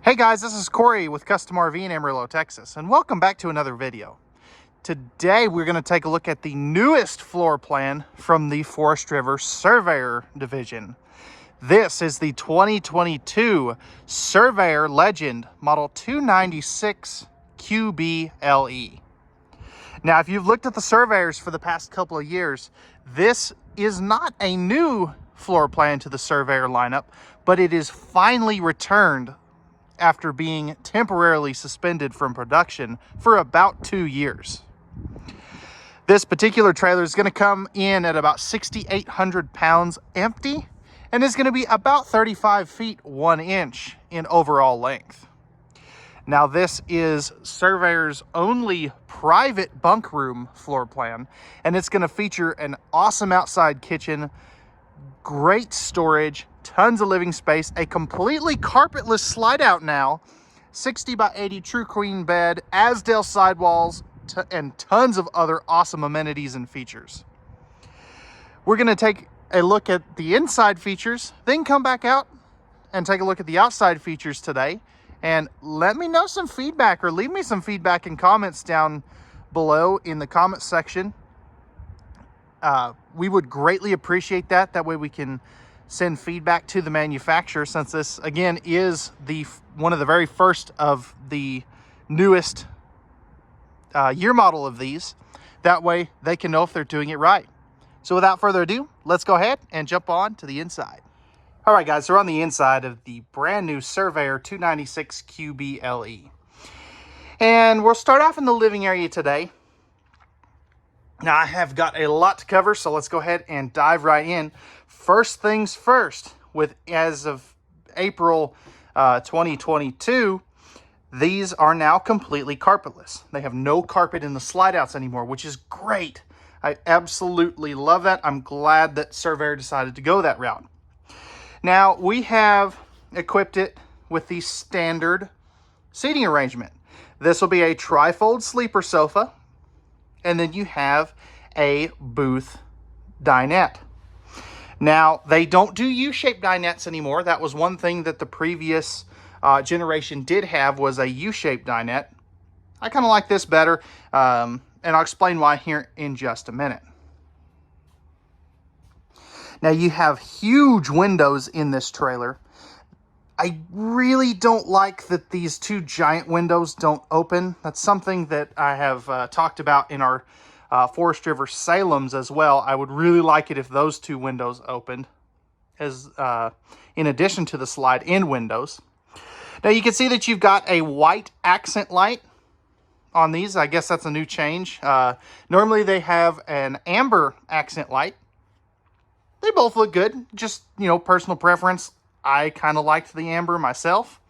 Hey guys, this is Cory with Custom RV in Amarillo, Texas, and welcome back to another video. Today we're going to take a look at the newest floor plan from the Forest River Surveyor division. This is the 2022 Surveyor Legend Model 296 QBLE. Now, if you've looked at the Surveyors for the past couple of years, this is not a new floor plan to the Surveyor lineup, but it is finally returned after being temporarily suspended from production for about 2 years. This particular trailer is going to come in at about 6,800 pounds empty and is going to be about 35 feet 1 inch in overall length. Now, this is Surveyor's only private bunk room floor plan, and it's going to feature an awesome outside kitchen, great storage, tons of living space, a completely carpetless slide out now, 60 by 80 true queen bed, Azdel sidewalls, and tons of other awesome amenities and features. We're going to take a look at the inside features, then come back out and take a look at the outside features today. And let me know some feedback, or leave me some feedback in comments down below in the comment section. We would greatly appreciate that. That way we can send feedback to the manufacturer, since this again is one of the very first of the newest year model of these. That way they can know if they're doing it right. So without further ado, let's go ahead and jump on to the inside. All right, guys, so we're on the inside of the brand new Surveyor 296 QBLE. And we'll start off in the living area today. Now, I have got a lot to cover, so let's go ahead and dive right in. First things first, as of April 2022, these are now completely carpetless. They have no carpet in the slide outs anymore, which is great. I absolutely love that. I'm glad that Surveyor decided to go that route. Now, we have equipped it with the standard seating arrangement. This will be a trifold sleeper sofa, and then you have a booth dinette. Now, they don't do U-shaped dinettes anymore. That was one thing that the previous generation did have, was a U-shaped dinette. I kind of like this better, and I'll explain why here in just a minute. Now, you have huge windows in this trailer. I really don't like that these two giant windows don't open. That's something that I have talked about in our Forest River Salems as well. I would really like it if those two windows opened, as in addition to the slide-in windows. Now, you can see that you've got a white accent light on these. I guess that's a new change. Normally, they have an amber accent light. They both look good, just, personal preference. I kind of liked the amber myself.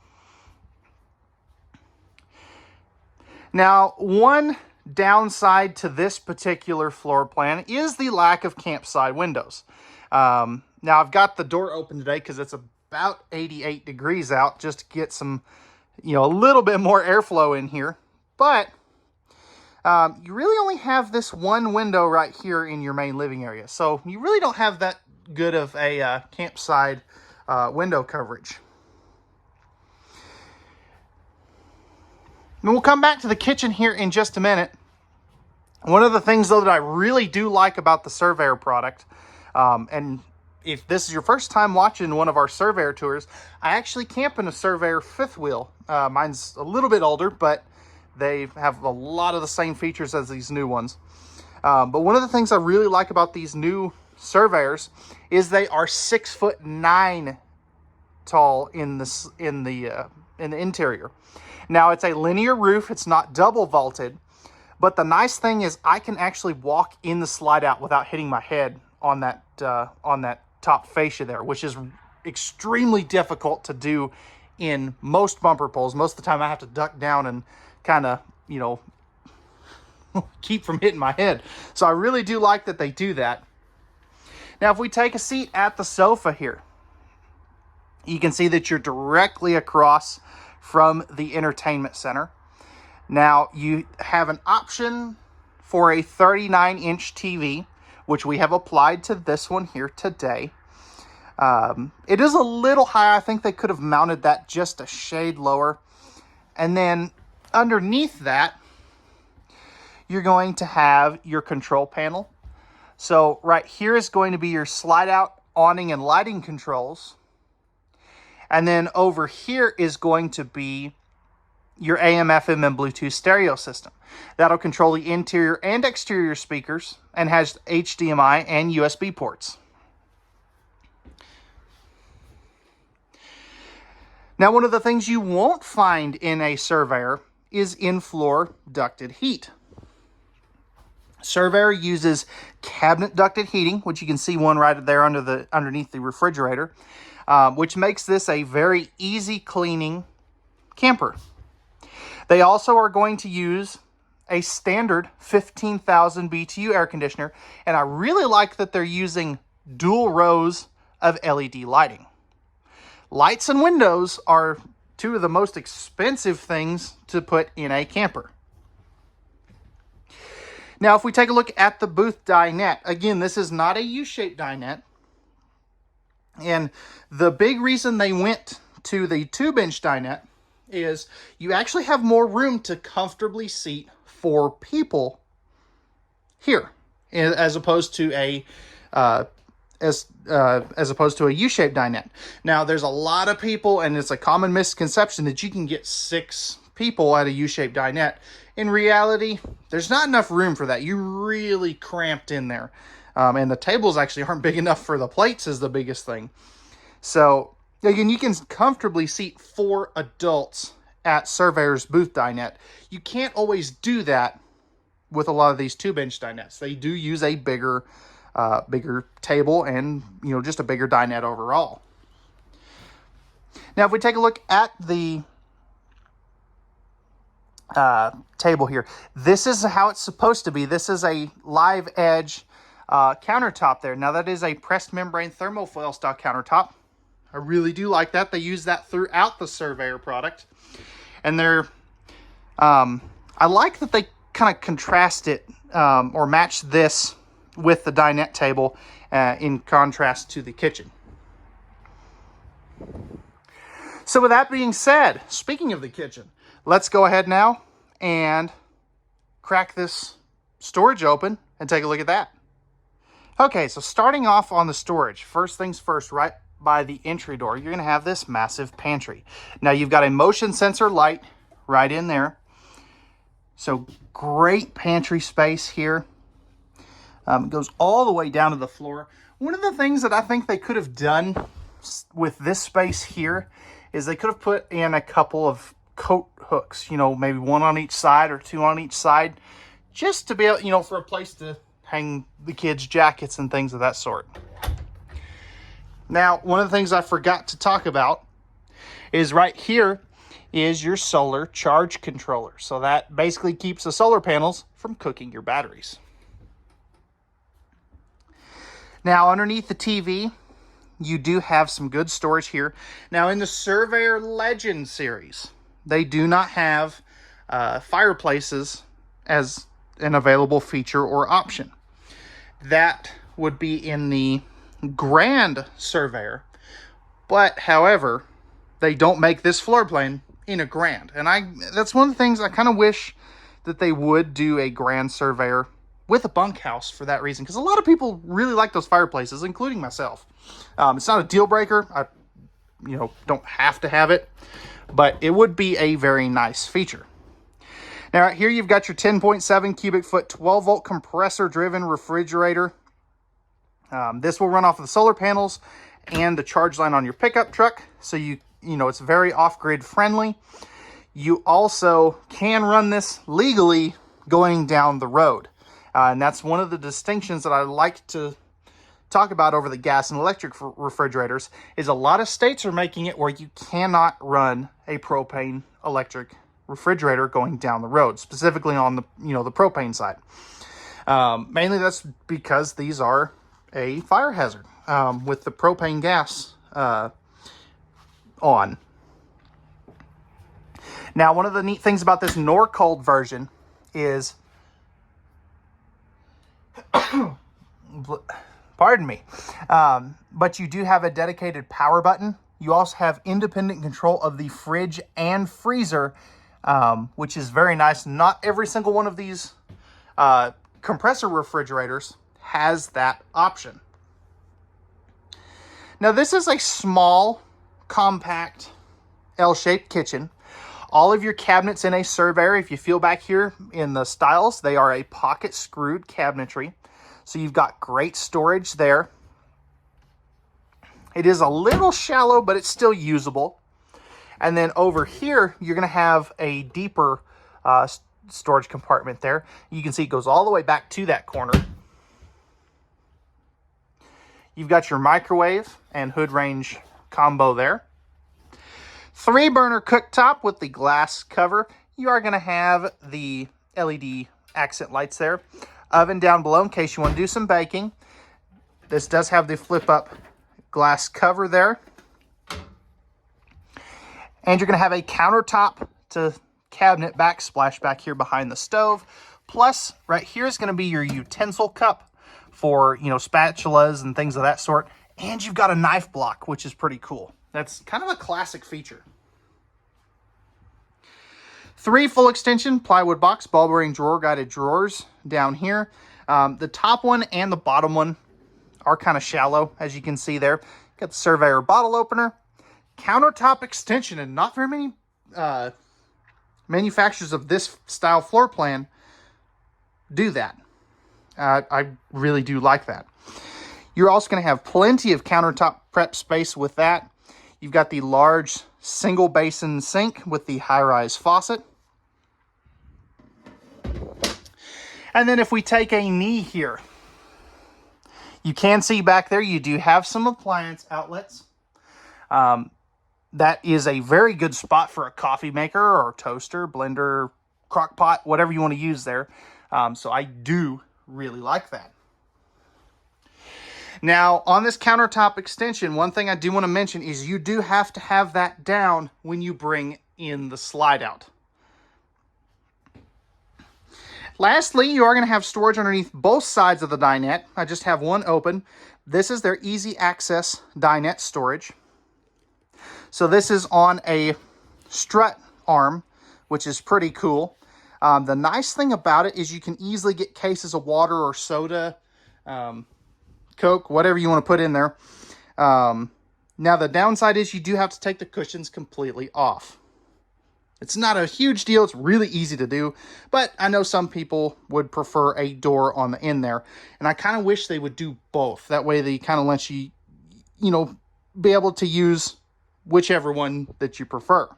Now, one downside to this particular floor plan is the lack of campside windows. Now, I've got the door open today because it's about 88 degrees out, just to get some, a little bit more airflow in here. But you really only have this one window right here in your main living area. So you really don't have that good of a campside window coverage. And we'll come back to the kitchen here in just a minute. One of the things, though, that I really do like about the Surveyor product, and if this is your first time watching one of our Surveyor tours, I actually camp in a Surveyor fifth wheel. Mine's a little bit older, but they have a lot of the same features as these new ones. But one of the things I really like about these new Surveyors is they are 6'9" tall in the interior. Now, it's a linear roof. It's not double vaulted, but the nice thing is I can actually walk in the slide out without hitting my head on that top fascia there, which is extremely difficult to do in most bumper poles. Most of the time I have to duck down and kind of, keep from hitting my head. So I really do like that they do that. Now, if we take a seat at the sofa here, you can see that you're directly across from the entertainment center. Now, you have an option for a 39-inch TV, which we have applied to this one here today. It is a little high. I think they could have mounted that just a shade lower. And then underneath that, you're going to have your control panel. So right here is going to be your slide out awning and lighting controls. And then over here is going to be your AM, FM, and Bluetooth stereo system. That'll control the interior and exterior speakers and has HDMI and USB ports. Now, one of the things you won't find in a Surveyor is in-floor ducted heat. Surveyor uses cabinet ducted heating, which you can see one right there underneath the refrigerator, which makes this a very easy cleaning camper. They also are going to use a standard 15,000 BTU air conditioner, and I really like that they're using dual rows of LED lighting. Lights and windows are two of the most expensive things to put in a camper. Now, if we take a look at the booth dinette, again, this is not a U-shaped dinette. And the big reason they went to the 2-bench dinette is you actually have more room to comfortably seat 4 people here, as opposed to a U-shaped dinette. Now, there's a lot of people, and it's a common misconception that you can get 6 people at a U-shaped dinette. In reality, there's not enough room for that. You're really cramped in there. And the tables actually aren't big enough for the plates is the biggest thing. So, again, you can comfortably seat 4 adults at Surveyor's booth dinette. You can't always do that with a lot of these 2-bench dinettes. They do use a bigger table and, just a bigger dinette overall. Now, if we take a look at the table here, this is how it's supposed to be. This is a live edge countertop there. Now, that is a pressed membrane thermofoil style countertop. I really do like that. They use that throughout the Surveyor product. And they're, I like that they kind of contrast it or match this with the dinette table in contrast to the kitchen. So with that being said, speaking of the kitchen, let's go ahead now and crack this storage open and take a look at that. Okay, so starting off on the storage, first things first, right by the entry door, you're going to have this massive pantry. Now, you've got a motion sensor light right in there. So great pantry space here. It goes all the way down to the floor. One of the things that I think they could have done with this space here is they could have put in a couple of coat hooks, maybe 1 on each side or 2 on each side, just to be able, for a place to hang the kids' jackets and things of that sort. Now, one of the things I forgot to talk about is right here is your solar charge controller. So that basically keeps the solar panels from cooking your batteries. Now, underneath the TV, you do have some good storage here. Now, in the Surveyor Legend series, they do not have fireplaces as an available feature or option. That would be in the Grand Surveyor, but however, they don't make this floor plan in a Grand, and that's one of the things I kind of wish that they would do a Grand Surveyor with a bunkhouse for that reason, because a lot of people really like those fireplaces, including myself. It's not a deal breaker. I don't have to have it, but it would be a very nice feature. Now, right here you've got your 10.7 cubic foot 12 volt compressor driven refrigerator. This will run off of the solar panels and the charge line on your pickup truck. So it's very off-grid friendly. You also can run this legally going down the road. And that's one of the distinctions that I like to talk about over the gas and electric refrigerators is a lot of states are making it where you cannot run a propane electric refrigerator going down the road, specifically on the the propane side. Mainly that's because these are a fire hazard with the propane gas on. Now, one of the neat things about this Norcold version is Pardon me. But you do have a dedicated power button. You also have independent control of the fridge and freezer, which is very nice. Not every single one of these compressor refrigerators has that option. Now, this is a small, compact, L-shaped kitchen. All of your cabinets in a Surveyor, if you feel back here in the styles, they are a pocket screwed cabinetry. So you've got great storage there. It is a little shallow, but it's still usable. And then over here, you're going to have a deeper storage compartment there. You can see it goes all the way back to that corner. You've got your microwave and hood range combo there. 3-burner cooktop with the glass cover. You are going to have the LED accent lights there. Oven down below in case you want to do some baking. This does have the flip-up glass cover there. And you're going to have a countertop to cabinet backsplash back here behind the stove. Plus, right here is going to be your utensil cup for, you know, spatulas and things of that sort. And you've got a knife block, which is pretty cool. That's kind of a classic feature. 3 full extension plywood box, ball bearing drawer, guided drawers down here. The top one and the bottom one are kind of shallow, as you can see there. Got the Surveyor bottle opener, countertop extension, and not very many manufacturers of this style floor plan do that. I really do like that. You're also going to have plenty of countertop prep space with that. You've got the large single basin sink with the high-rise faucet. And then if we take a knee here, you can see back there you do have some appliance outlets. That is a very good spot for a coffee maker or toaster, blender, crock pot, whatever you want to use there. So I do really like that. Now, on this countertop extension, one thing I do want to mention is you do have to have that down when you bring in the slide out. Lastly, you are going to have storage underneath both sides of the dinette. I just have one open. This is their easy access dinette storage. So this is on a strut arm, which is pretty cool. The nice thing about it is you can easily get cases of water or soda, Coke, whatever you want to put in there. Now, the downside is you do have to take the cushions completely off. It's not a huge deal. It's really easy to do, but I know some people would prefer a door on the end there, and I kind of wish they would do both. That way they kind of let you, you know, be able to use whichever one that you prefer.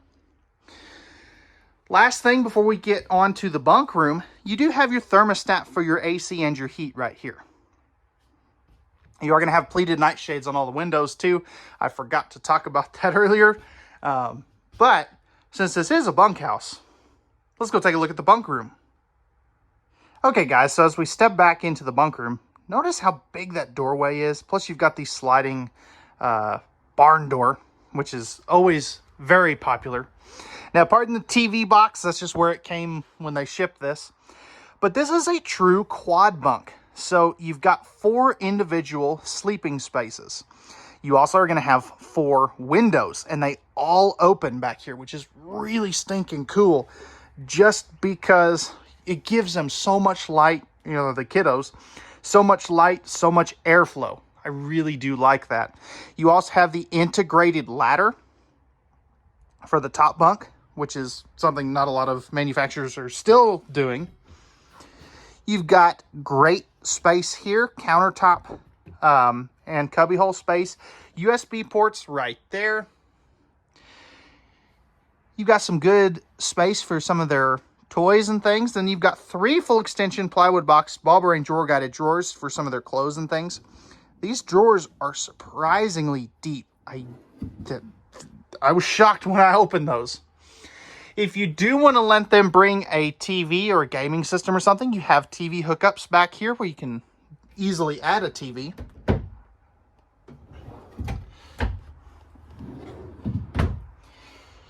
Last thing before we get on to the bunk room, you do have your thermostat for your AC and your heat right here. You are going to have pleated nightshades on all the windows too. I forgot to talk about that earlier. But since this is a bunkhouse, let's go take a look at the bunk room. Okay guys, so as we step back into the bunk room, notice how big that doorway is. Plus you've got the sliding barn door, which is always very popular. Now, pardon the TV box, that's just where it came when they shipped this. But this is a true quad bunk. So you've got 4 individual sleeping spaces. You also are going to have 4 windows, and they all open back here, which is really stinking cool. Just because it gives them so much light, you know, the kiddos, so much light, so much airflow. I really do like that. You also have the integrated ladder for the top bunk, which is something not a lot of manufacturers are still doing. You've got great space here, countertop and cubbyhole space. USB ports right there. You've got some good space for some of their toys and things. Then you've got 3 full extension plywood box ball bearing drawer guided drawers for some of their clothes and things. These drawers are surprisingly deep. I was shocked when I opened those. If you do want to let them bring a TV or a gaming system or something, you have TV hookups back here where you can easily add a TV.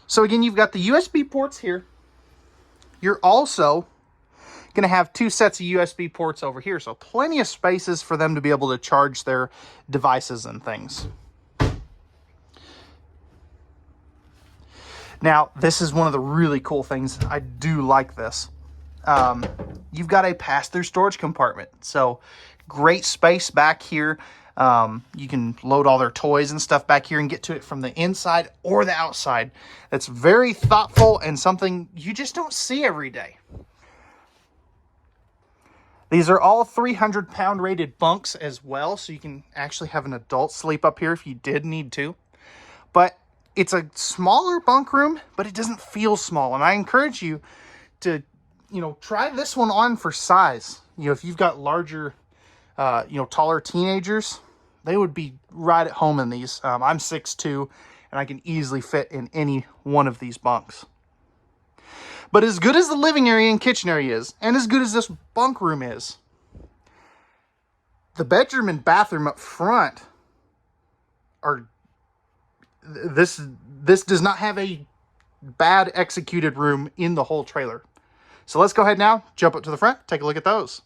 So again, you've got the USB ports here. You're also Going to have 2 sets of USB ports over here, so plenty of spaces for them to be able to charge their devices and things. Now, this is one of the really cool things. I do like this. You've got a pass-through storage compartment. So, great space back here. You can load all their toys and stuff back here and get to it from the inside or the outside. That's very thoughtful and something you just don't see every day. These are all 300-pound rated bunks as well, so you can actually have an adult sleep up here if you did need to. But it's a smaller bunk room, but it doesn't feel small. And I encourage you to, try this one on for size. If you've got larger, taller teenagers, they would be right at home in these. I'm 6'2", and I can easily fit in any one of these bunks. But as good as the living area and kitchen area is, and as good as this bunk room is, the bedroom and bathroom up front are... This does not have a bad executed room in the whole trailer. So let's go ahead now, jump up to the front, take a look at those.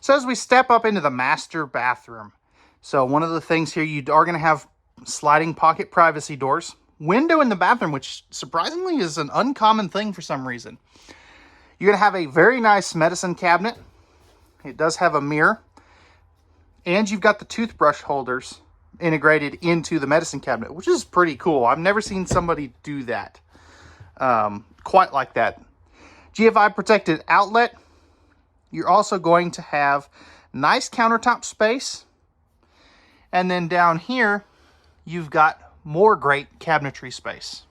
So as we step up into the master bathroom, so one of the things here, you are going to have sliding pocket privacy doors, window in the bathroom, which surprisingly is an uncommon thing for some reason. You're going to have a very nice medicine cabinet. It does have a mirror, and you've got the toothbrush holders integrated into the medicine cabinet, which is pretty cool. I've never seen somebody do that quite like that. GFI protected outlet. You're also going to have nice countertop space, and then down here you've got more great cabinetry space.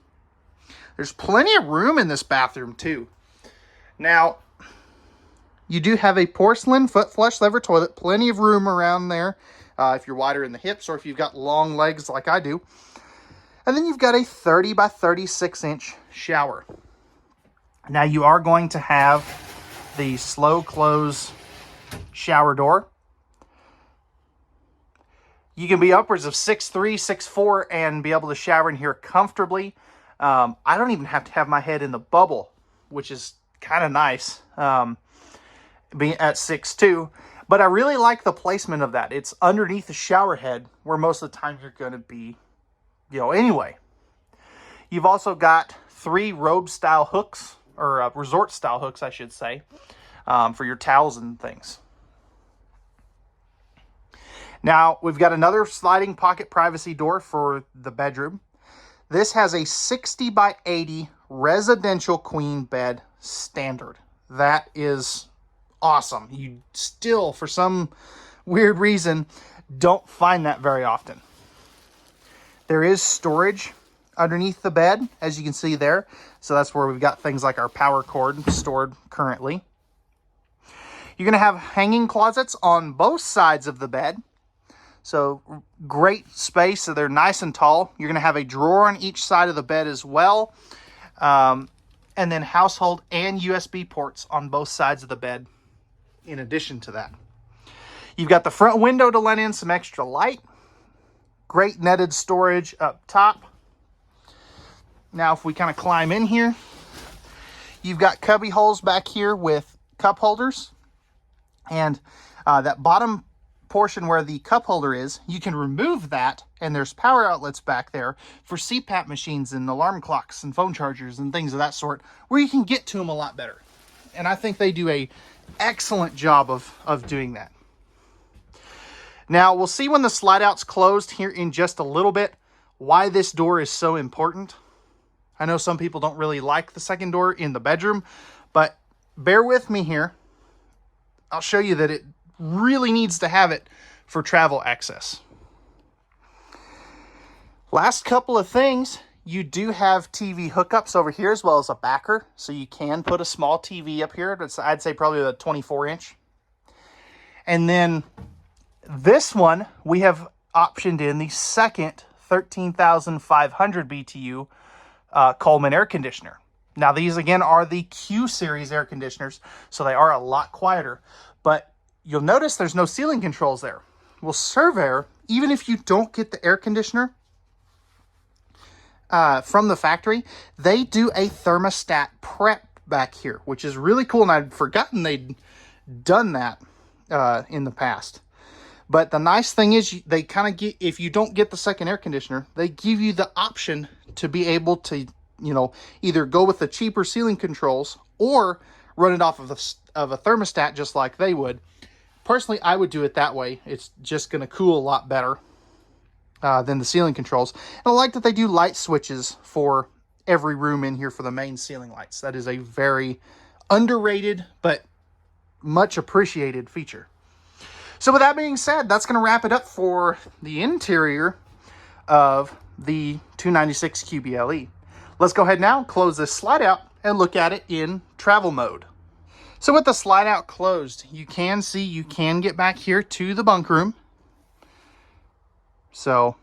There's plenty of room in this bathroom too. Now, you do have a porcelain foot flush lever toilet, plenty of room around there. If you're wider in the hips or if you've got long legs like I do. And then you've got a 30 by 36 inch shower. Now you are going to have the slow close shower door. You can be upwards of 6'3", 6'4", and be able to shower in here comfortably. I don't even have to have my head in the bubble, which is kind of nice, being at 6'2". But I really like the placement of that. It's underneath the shower head, where most of the time you're going to be, anyway. You've also got 3 robe-style hooks, or resort-style hooks, I should say, for your towels and things. Now, we've got another sliding pocket privacy door for the bedroom. This has a 60 by 80 residential queen bed standard. That is awesome. You still, for some weird reason, don't find that very often. There is storage underneath the bed, as you can see there. So that's where we've got things like our power cord stored currently. You're going to have hanging closets on both sides of the bed. So great space. So they're nice and tall. You're going to have a drawer on each side of the bed as well. And then household and USB ports on both sides of the bed. In addition to that, you've got the front window to let in some extra light. Great netted storage up top. Now, if we kind of climb in here, you've got cubby holes back here with cup holders. And that bottom portion where the cup holder is, you can remove that, and there's power outlets back there for CPAP machines and alarm clocks and phone chargers and things of that sort, where you can get to them a lot better. And I think they do a excellent job of doing that. Now, we'll see when the slide out's closed here in just a little bit why this door is so important. I know some people don't really like the second door in the bedroom, but bear with me here. I'll show you that it really needs to have it for travel access. Last couple of things. You do have TV hookups over here as well as a backer. So you can put a small TV up here. I'd say probably a 24-inch. And then this one, we have optioned in the second 13,500 BTU Coleman air conditioner. Now these again are the Q series air conditioners, so they are a lot quieter. But you'll notice there's no ceiling controls there. Well, Surveyor, even if you don't get the air conditioner from the factory, they do a thermostat prep back here, which is really cool. And I'd forgotten they'd done that in the past. But the nice thing is they kind of get, if you don't get the second air conditioner, they give you the option to be able to, you know, either go with the cheaper ceiling controls or run it off of a thermostat just like they would. Personally, I would do it that way. It's just going to cool a lot better than the ceiling controls. And I like that they do light switches for every room in here for the main ceiling lights. That is a very underrated but much appreciated feature. So with that being said, that's going to wrap it up for the interior of the 296 QBLE. Let's go ahead now, close this slide out, and look at it in travel mode. So with the slide out closed, you can see you can get back here to the bunk room. So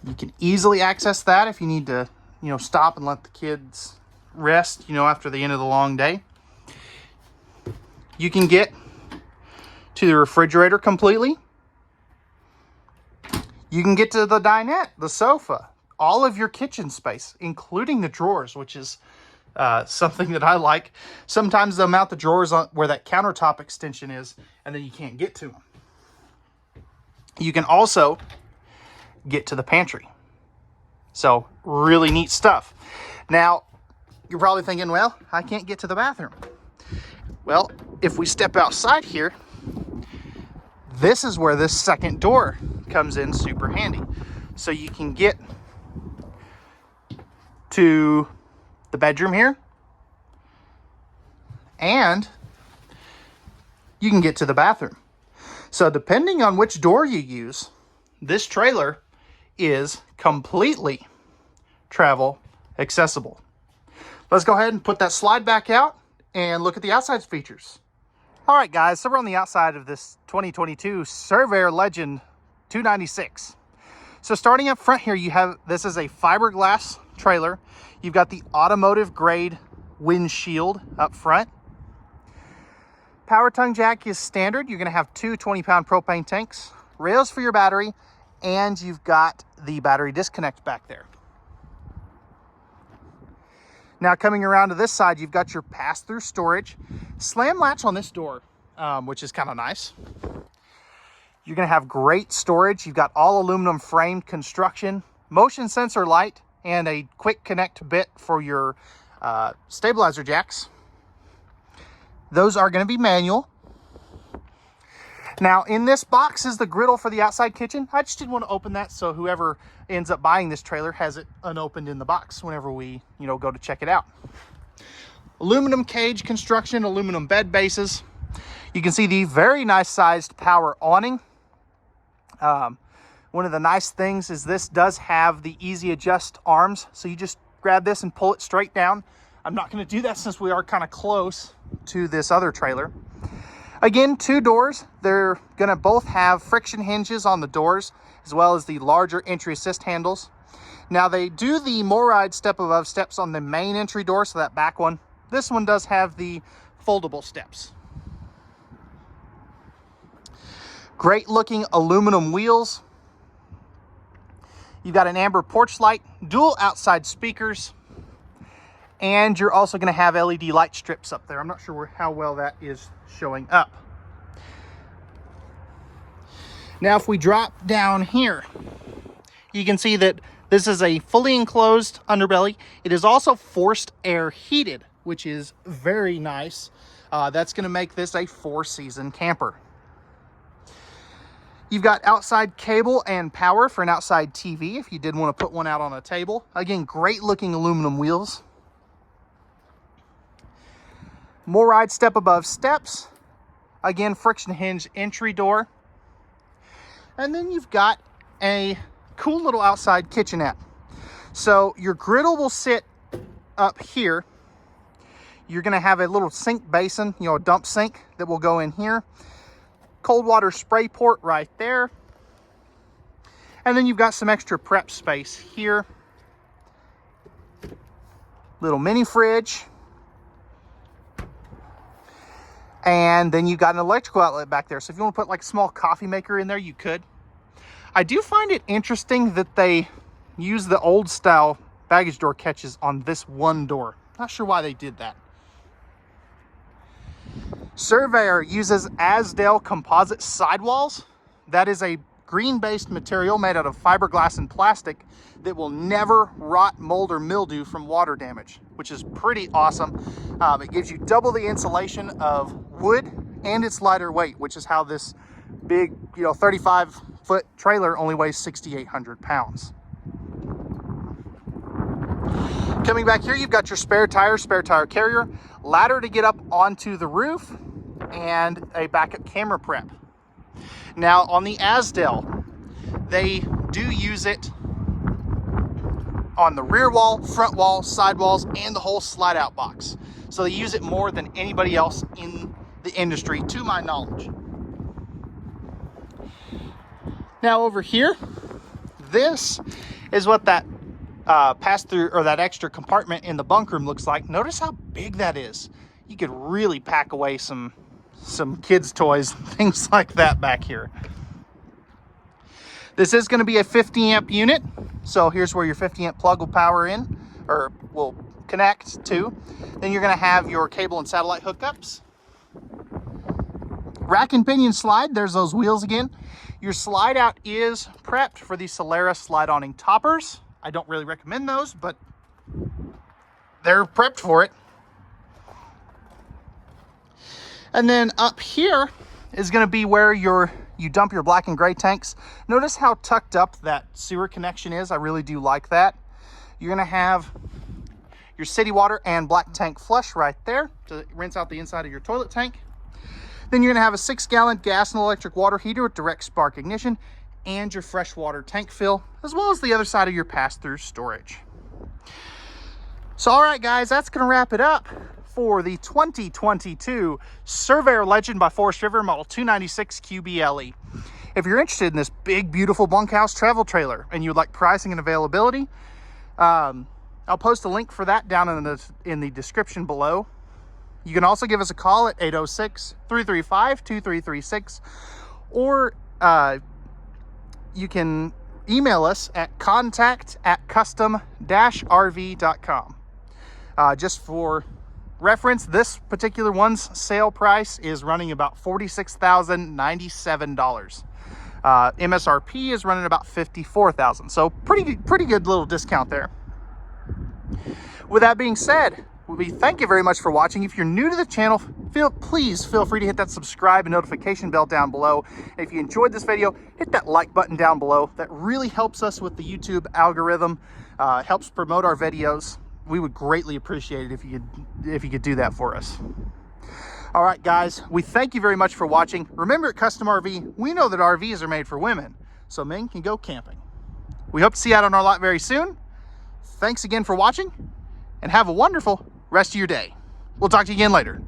you can easily access that if you need to, you know, stop and let the kids rest, you know, after the end of the long day. You can get to the refrigerator completely. You can get to the dinette, the sofa, all of your kitchen space, including the drawers, which is something that I like. Sometimes they'll mount the drawers on where that countertop extension is, and then you can't get to them. You can also get to the pantry. So really neat stuff. Now, you're probably thinking, well, I can't get to the bathroom. Well, if we step outside here, this is where this second door comes in super handy. So you can get to the bedroom here, and you can get to the bathroom. So depending on which door you use, this trailer is completely travel accessible. Let's go ahead and put that slide back out and look at the outside features. All right, guys, so we're on the outside of this 2022 Surveyor Legend 296. So starting up front here, you have, this is a fiberglass trailer. You've got the automotive grade windshield up front. Power tongue jack is standard. You're gonna have two 20-pound propane tanks, rails for your battery, and you've got the battery disconnect back there. Now coming around to this side, you've got your pass-through storage. Slam latch on this door, which is kind of nice. You're gonna have great storage. You've got all aluminum framed construction, motion sensor light, and a quick connect bit for your stabilizer jacks. Those are gonna be manual. Now in this box is the griddle for the outside kitchen. I just didn't want to open that, so whoever ends up buying this trailer has it unopened in the box whenever we, you know, go to check it out. Aluminum cage construction, aluminum bed bases. You can see the very nice sized power awning. One of the nice things is this does have the easy adjust arms, so you just grab this and pull it straight down. I'm not going to do that since we are kind of close to this other trailer. Again, two doors. They're going to both have friction hinges on the doors, as well as the larger entry assist handles. Now they do the MORryde step above steps on the main entry door, so that back one. This one does have the foldable steps. Great looking aluminum wheels. You've got an amber porch light, dual outside speakers, and you're also going to have LED light strips up there. I'm not sure how well that is showing up. Now if we drop down here, you can see that this is a fully enclosed underbelly. It is also forced air heated, which is very nice. That's going to make this a 4-season camper. You've got outside cable and power for an outside TV if you did want to put one out on a table. Again, great looking aluminum wheels. MORryde step above steps. Again, friction hinge entry door. And then you've got a cool little outside kitchenette. So your griddle will sit up here. You're going to have a little sink basin, you know, a dump sink that will go in here. Cold water spray port right there. And then you've got some extra prep space here. Little mini fridge. And then you've got an electrical outlet back there. So if you want to put like a small coffee maker in there, you could. I do find it interesting that they use the old style baggage door catches on this one door. Not sure why they did that. Surveyor uses Azdel composite sidewalls. That is a green-based material made out of fiberglass and plastic that will never rot, mold, or mildew from water damage, which is pretty awesome. It gives you double the insulation of wood, and it's lighter weight, which is how this big, 35-foot trailer only weighs 6,800 pounds. Coming back here, you've got your spare tire carrier, ladder to get up onto the roof, and a backup camera prep. Now on the Azdel, they do use it on the rear wall, front wall, sidewalls, and the whole slide out box. So they use it more than anybody else in the industry, to my knowledge. Now over here, this is what that pass-through, or that extra compartment in the bunk room looks like. Notice how big that is. You could really pack away some kids' toys, things like that back here. This is going to be a 50 amp unit. So here's where your 50 amp plug will power in, or will connect to. Then you're going to have your cable and satellite hookups. Rack and pinion slide, there's those wheels again. Your slide out is prepped for the Solaris slide awning toppers. I don't really recommend those, but they're prepped for it. And then up here is going to be where you dump your black and gray tanks. Notice how tucked up that sewer connection is. I really do like that. You're going to have your city water and black tank flush right there to rinse out the inside of your toilet tank. Then you're going to have a 6-gallon gas and electric water heater with direct spark ignition and your freshwater tank fill, as well as the other side of your pass-through storage. So all right guys, that's going to wrap it up for the 2022 Surveyor Legend by Forest River Model 296 QBLE. If you're interested in this big, beautiful bunkhouse travel trailer and you'd like pricing and availability, I'll post a link for that down in the description below. You can also give us a call at 806-335-2336, or you can email us at contact@custom-rv.com. Just for reference, this particular one's sale price is running about $46,097. MSRP is running about $54,000. So pretty good little discount there. With that being said, we thank you very much for watching. If you're new to the channel, please feel free to hit that subscribe and notification bell down below. If you enjoyed this video, hit that like button down below. That really helps us with the YouTube algorithm, helps promote our videos. We would greatly appreciate it if you could do that for us. All right, guys, we thank you very much for watching. Remember, at Custom RV, we know that RVs are made for women, so men can go camping. We hope to see you out on our lot very soon. Thanks again for watching, and have a wonderful rest of your day. We'll talk to you again later.